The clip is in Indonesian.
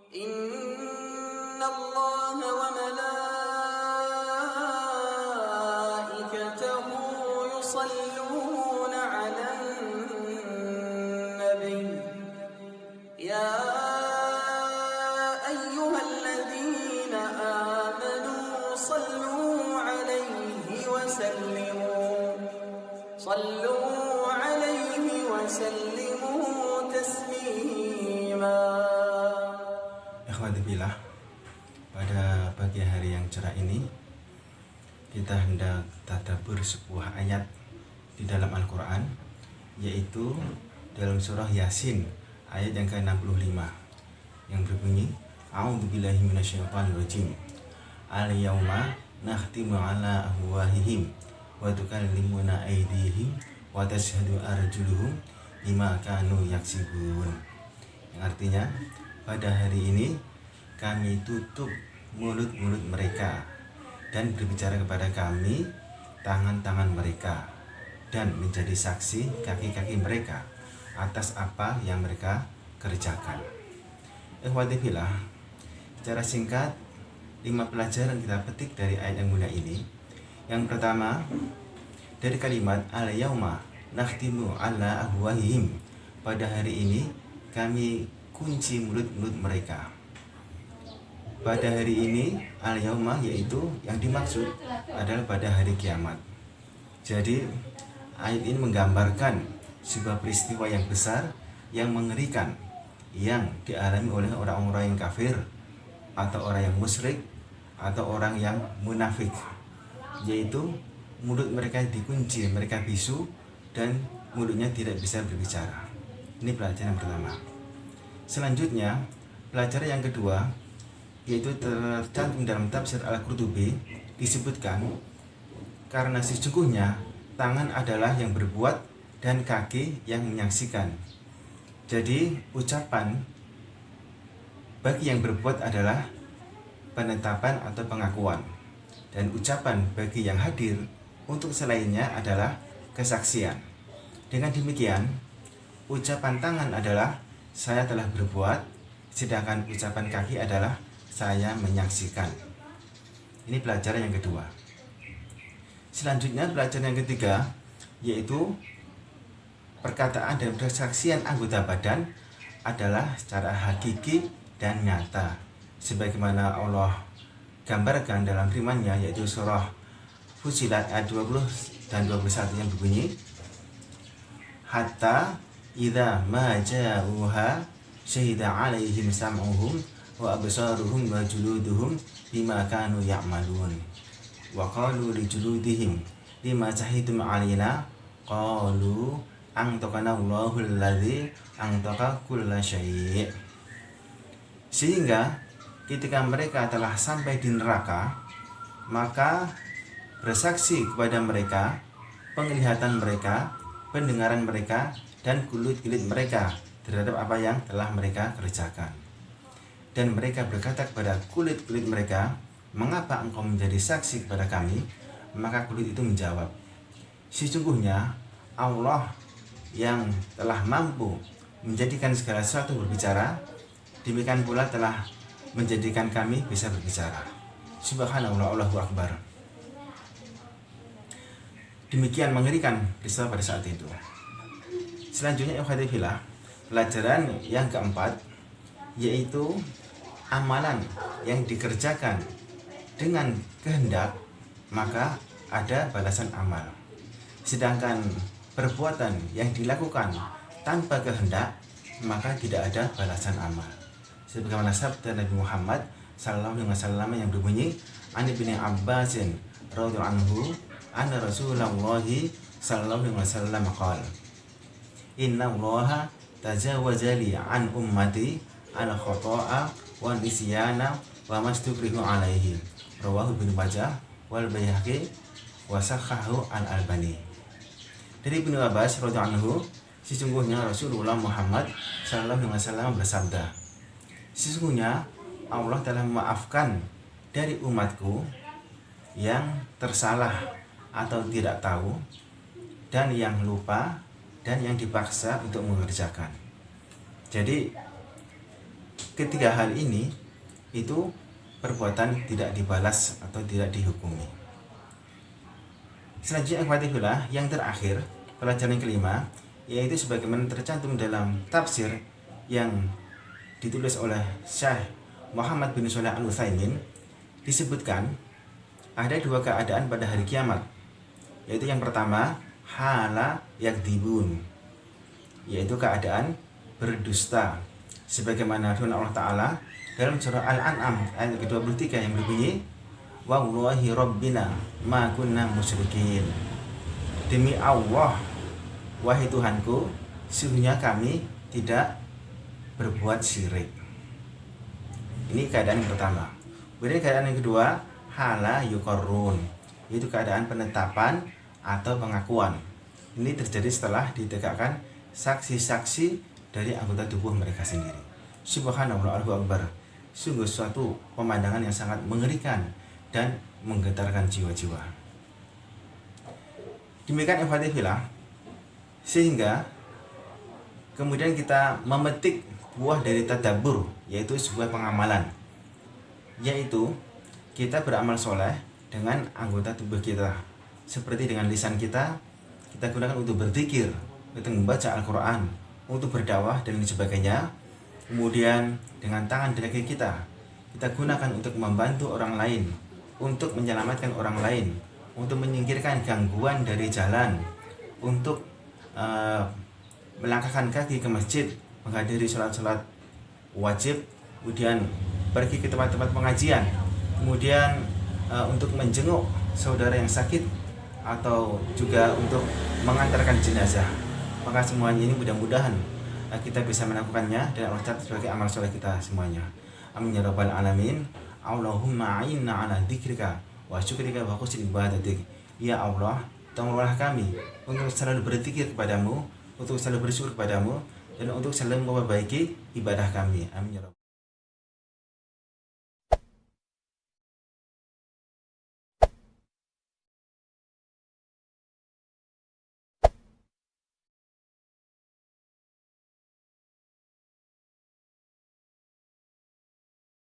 إن الله وملائكته يصلون على النبي يا أيها الذين آمنوا صلوا عليه وسلموا تسليما. Ikhwati fillah, pada pagi hari yang cerah ini kita hendak tadabbur sebuah ayat di dalam Al-Quran, yaitu dalam surah Yasin ayat yang ke-65 yang berbunyi A'udzubillahi minasyaitonirrajim. Al-yawma nakhtimu ala afwahihim wa tukallimuna aydihim wa tashhadu arjuluhum bima kanu yaksibun. Yang artinya, pada hari ini kami tutup mulut-mulut mereka dan berbicara kepada kami tangan-tangan mereka, dan menjadi saksi kaki-kaki mereka atas apa yang mereka kerjakan. Ikhwati fillah, secara singkat 5 pelajaran kita petik dari ayat yang mulia ini. Yang pertama, dari kalimat al-yauma nakhtimu ala afwahihim, pada hari ini kami kunci mulut-mulut mereka. Pada hari ini al-yauma, yaitu yang dimaksud adalah pada hari kiamat. Jadi ayat ini menggambarkan sebuah peristiwa yang besar, yang mengerikan, yang dialami oleh orang-orang yang kafir atau orang yang musyrik atau orang yang munafik, yaitu mulut mereka dikunci, mereka bisu dan mulutnya tidak bisa berbicara. Ini pelajaran yang pertama. Selanjutnya, pelajaran yang kedua, yaitu tercantum dalam tafsir Al-Qurtubi, disebutkan karena sesungguhnya tangan adalah yang berbuat dan kaki yang menyaksikan. Jadi ucapan bagi yang berbuat adalah penetapan atau pengakuan, dan ucapan bagi yang hadir untuk selainnya adalah kesaksian. Dengan demikian, ucapan tangan adalah saya telah berbuat, sedangkan ucapan kaki adalah saya menyaksikan. Ini pelajaran yang kedua. Selanjutnya, pelajaran yang ketiga, yaitu perkataan dan persaksian anggota badan adalah secara hakiki dan nyata, sebagaimana Allah gambarkan dalam firman-Nya, yaitu surah Fussilat ayat 20 dan 21 yang berbunyi, hatta idza ma ja'uha syahida 'alaihim sam'uhum wa absaruhum wa juluduhum bima kanu ya'malun wa qalu li juludihim lima shahidtum 'alaina qalu antaqana Allahul ladzi antaqa kulla syai'. Sehingga ketika mereka telah sampai di neraka, maka bersaksi kepada mereka penglihatan mereka, pendengaran mereka, dan kulit-kulit mereka terhadap apa yang telah mereka kerjakan. Dan mereka berkata kepada kulit-kulit mereka, mengapa engkau menjadi saksi kepada kami? Maka kulit itu menjawab, sesungguhnya Allah yang telah mampu menjadikan segala sesuatu berbicara, demikian pula telah menjadikan kami bisa berbicara. Subhanallah, Allahu Akbar. Demikian mengerikan peristiwa pada saat itu. Selanjutnya, ikhwati fillah, pelajaran yang keempat, yaitu amalan yang dikerjakan dengan kehendak, maka ada balasan amal. Sedangkan perbuatan yang dilakukan tanpa kehendak, maka tidak ada balasan amal. Sebagaimana sabda Nabi Muhammad SAW yang berbunyi, An Ibnu Abbasin radhiyallahu anhu, anna Rasulullah sallallahu alaihi wasallam qala, inna Allaha tajawaza li an ummati al khata'a wa nisyana wa mastukrihu alaihi, rawahu Ibnu Majah wal Baihaqi wa sahhahu al Albani. Dari Ibnu Abbas radhiyallahu anhu, sesungguhnya Rasulullah Muhammad sallallahu alaihi wasallam bersabda, sesungguhnya Allah telah memaafkan dari umatku yang tersalah atau tidak tahu, dan yang lupa, dan yang dipaksa untuk mengerjakan. Jadi ketiga hal ini itu perbuatan tidak dibalas atau tidak dihukumi. Selanjutnya ikhwatifillah, yang terakhir pelajaran yang kelima, yaitu sebagaimana tercantum dalam tafsir yang ditulis oleh Syekh Muhammad bin Shalih Al-Utsaimin, disebutkan ada dua keadaan pada hari kiamat, yaitu yang pertama hala yakdibun, yaitu keadaan berdusta, sebagaimana firman Allah Ta'ala dalam surah Al-An'am ayat ke-23 yang berbunyi wallahi rabbina ma kunna musyrikin, demi Allah wahai Tuhanku, sesungguhnya kami tidak berbuat syirik. Ini keadaan yang pertama. Kemudian keadaan yang kedua hala yuqarrun, yaitu keadaan penetapan atau pengakuan. Ini terjadi setelah ditegakkan saksi-saksi dari anggota tubuh mereka sendiri. Subhanallah, Allahu Akbar. Sungguh suatu pemandangan yang sangat mengerikan dan menggetarkan jiwa-jiwa. Demikian ikhwatifillah, sehingga kemudian kita memetik buah dari tadabbur, yaitu sebuah pengamalan, yaitu kita beramal soleh dengan anggota tubuh kita, seperti dengan lisan kita gunakan untuk berzikir, untuk membaca Al-Quran, untuk berdakwah dan sebagainya. Kemudian dengan tangan dan kaki kita gunakan untuk membantu orang lain, untuk menyelamatkan orang lain, untuk menyingkirkan gangguan dari jalan, untuk melangkahkan kaki ke masjid, menghadiri sholat-sholat wajib, kemudian pergi ke tempat-tempat pengajian, kemudian untuk menjenguk saudara yang sakit, atau juga untuk mengantarkan jenazah. Maka semuanya ini mudah-mudahan kita bisa melakukannya dan Allah catat sebagai amal soleh kita semuanya. Amin ya rabbal alamin. Allahumma a'inna ala dzikrika wa syukrika wa husni ibadatik. Ya Allah, tolonglah kami untuk selalu berzikir kepadamu, untuk selalu bersyukur kepadamu, dan untuk selalu memperbaiki ibadah kami. Amin ya rabbal alamin.